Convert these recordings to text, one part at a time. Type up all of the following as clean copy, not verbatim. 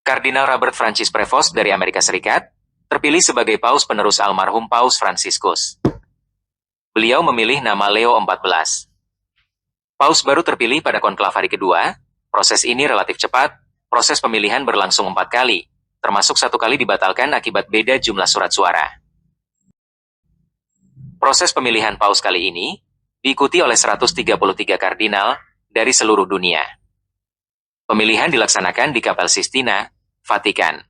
Kardinal Robert Francis Prevost dari Amerika Serikat, terpilih sebagai paus penerus almarhum Paus Fransiskus. Beliau memilih nama Leo XIV. Paus baru terpilih pada konklav hari kedua. Proses ini relatif cepat. Proses pemilihan berlangsung 4 kali, termasuk 1 kali dibatalkan akibat beda jumlah surat suara. Proses pemilihan paus kali ini diikuti oleh 133 kardinal dari seluruh dunia. Pemilihan dilaksanakan di Kapel Sistina, Vatikan.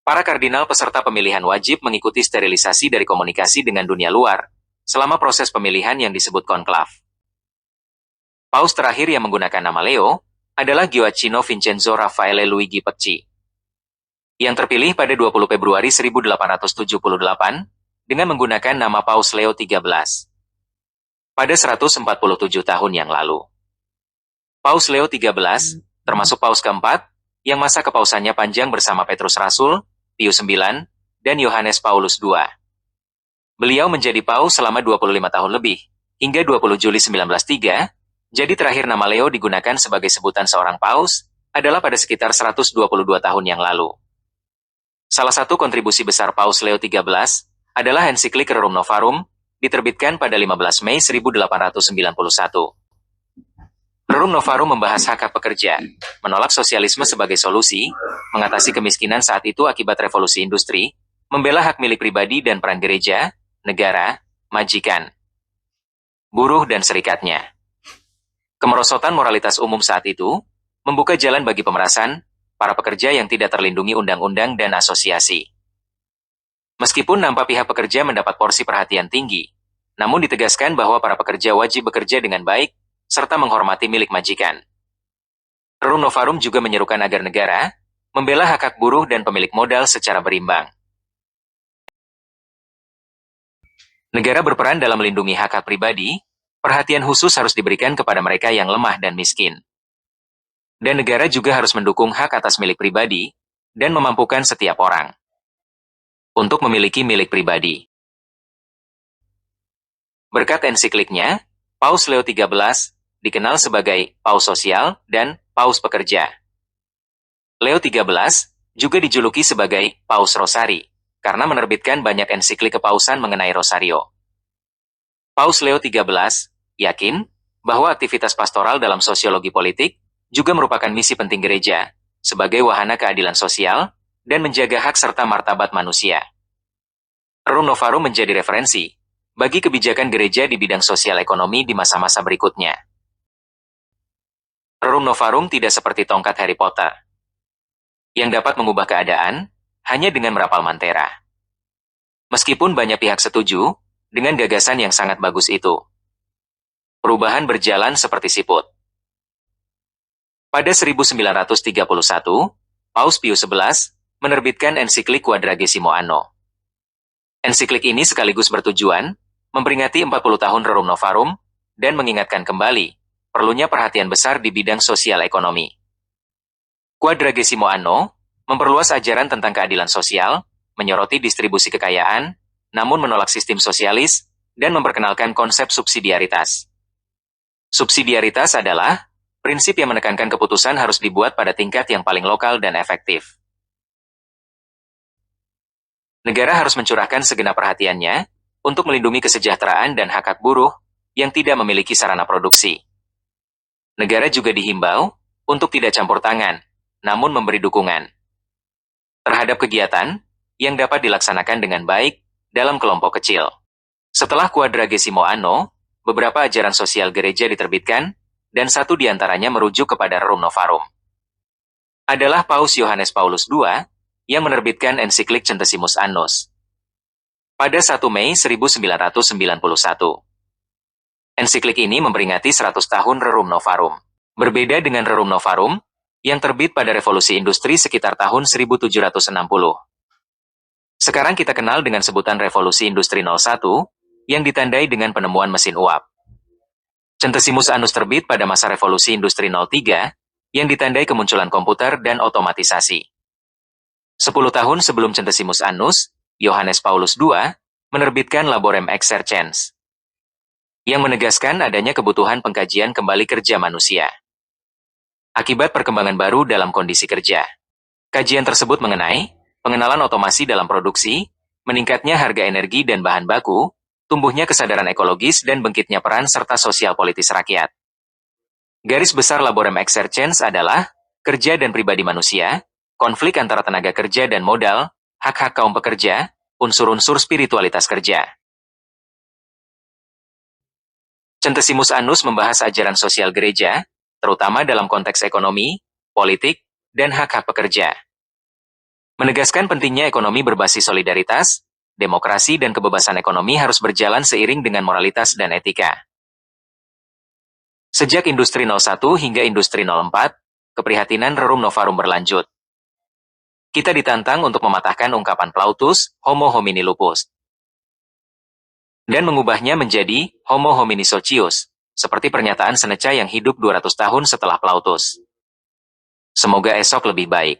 Para kardinal peserta pemilihan wajib mengikuti sterilisasi dari komunikasi dengan dunia luar selama proses pemilihan yang disebut konklav. Paus terakhir yang menggunakan nama Leo adalah Gioacchino Vincenzo Raffaele Luigi Pecci, yang terpilih pada 20 Februari 1878 dengan menggunakan nama Paus Leo XIII pada 147 tahun yang lalu. Paus Leo XIII termasuk paus keempat yang masa kepausannya panjang bersama Petrus Rasul, Pius IX, dan Yohanes Paulus II. Beliau menjadi paus selama 25 tahun lebih, hingga 20 Juli 1903, jadi terakhir nama Leo digunakan sebagai sebutan seorang paus adalah pada sekitar 122 tahun yang lalu. Salah satu kontribusi besar Paus Leo XIII adalah ensiklik Rerum Novarum, diterbitkan pada 15 Mei 1891. Rerum Novarum membahas hak pekerja, menolak sosialisme sebagai solusi, mengatasi kemiskinan saat itu akibat revolusi industri, membela hak milik pribadi dan peran gereja, negara, majikan, buruh dan serikatnya. Kemerosotan moralitas umum saat itu membuka jalan bagi pemerasan para pekerja yang tidak terlindungi undang-undang dan asosiasi. Meskipun nampak pihak pekerja mendapat porsi perhatian tinggi, namun ditegaskan bahwa para pekerja wajib bekerja dengan baik serta menghormati milik majikan. Rerum Novarum juga menyerukan agar negara membela hak-hak buruh dan pemilik modal secara berimbang. Negara berperan dalam melindungi hak-hak pribadi, perhatian khusus harus diberikan kepada mereka yang lemah dan miskin. Dan negara juga harus mendukung hak atas milik pribadi dan memampukan setiap orang untuk memiliki milik pribadi. Berkat ensikliknya, Paus Leo XIII dikenal sebagai Paus Sosial dan Paus Pekerja. Leo XIII juga dijuluki sebagai Paus Rosari, karena menerbitkan banyak ensiklik kepausan mengenai Rosario. Paus Leo XIII yakin bahwa aktivitas pastoral dalam sosiologi politik juga merupakan misi penting gereja, sebagai wahana keadilan sosial dan menjaga hak serta martabat manusia. Rerum Novarum menjadi referensi bagi kebijakan gereja di bidang sosial ekonomi di masa-masa berikutnya. Rerum Novarum tidak seperti tongkat Harry Potter, yang dapat mengubah keadaan hanya dengan merapal mantra. Meskipun banyak pihak setuju dengan gagasan yang sangat bagus itu, perubahan berjalan seperti siput. Pada 1931, Paus Pius XI menerbitkan ensiklik Quadragesimo Anno. Ensiklik ini sekaligus bertujuan memperingati 40 tahun Rerum Novarum dan mengingatkan kembali perlunya perhatian besar di bidang sosial ekonomi. Quadragesimo Anno memperluas ajaran tentang keadilan sosial, menyoroti distribusi kekayaan, namun menolak sistem sosialis, dan memperkenalkan konsep subsidiaritas. Subsidiaritas adalah prinsip yang menekankan keputusan harus dibuat pada tingkat yang paling lokal dan efektif. Negara harus mencurahkan segenap perhatiannya untuk melindungi kesejahteraan dan hak-hak buruh yang tidak memiliki sarana produksi. Negara juga dihimbau untuk tidak campur tangan, namun memberi dukungan terhadap kegiatan yang dapat dilaksanakan dengan baik dalam kelompok kecil. Setelah Quadragesimo Anno, beberapa ajaran sosial gereja diterbitkan, dan satu di antaranya merujuk kepada Rerum Novarum. Adalah Paus Yohanes Paulus II yang menerbitkan ensiklik Centesimus Annus pada 1 Mei 1991. Ensiklik ini memperingati 100 tahun Rerum Novarum. Berbeda dengan Rerum Novarum, yang terbit pada revolusi industri sekitar tahun 1760. Sekarang kita kenal dengan sebutan Revolusi Industri 01, yang ditandai dengan penemuan mesin uap. Centesimus Annus terbit pada masa Revolusi Industri 03, yang ditandai kemunculan komputer dan otomatisasi. 10 tahun sebelum Centesimus Annus, Yohanes Paulus II menerbitkan Laborem Exercens, yang menegaskan adanya kebutuhan pengkajian kembali kerja manusia akibat perkembangan baru dalam kondisi kerja. Kajian tersebut mengenai pengenalan otomasi dalam produksi, meningkatnya harga energi dan bahan baku, tumbuhnya kesadaran ekologis dan bangkitnya peran serta sosial politis rakyat. Garis besar Laborem Exercens adalah kerja dan pribadi manusia, konflik antara tenaga kerja dan modal, hak-hak kaum pekerja, unsur-unsur spiritualitas kerja. Centesimus Annus membahas ajaran sosial gereja, terutama dalam konteks ekonomi, politik, dan hak-hak pekerja. Menegaskan pentingnya ekonomi berbasis solidaritas, demokrasi dan kebebasan ekonomi harus berjalan seiring dengan moralitas dan etika. Sejak Industri 01 hingga Industri 04, keprihatinan Rerum Novarum berlanjut. Kita ditantang untuk mematahkan ungkapan Plautus, homo homini lupus, dan mengubahnya menjadi homo homini socius, seperti pernyataan Seneca yang hidup 200 tahun setelah Plautus. Semoga esok lebih baik.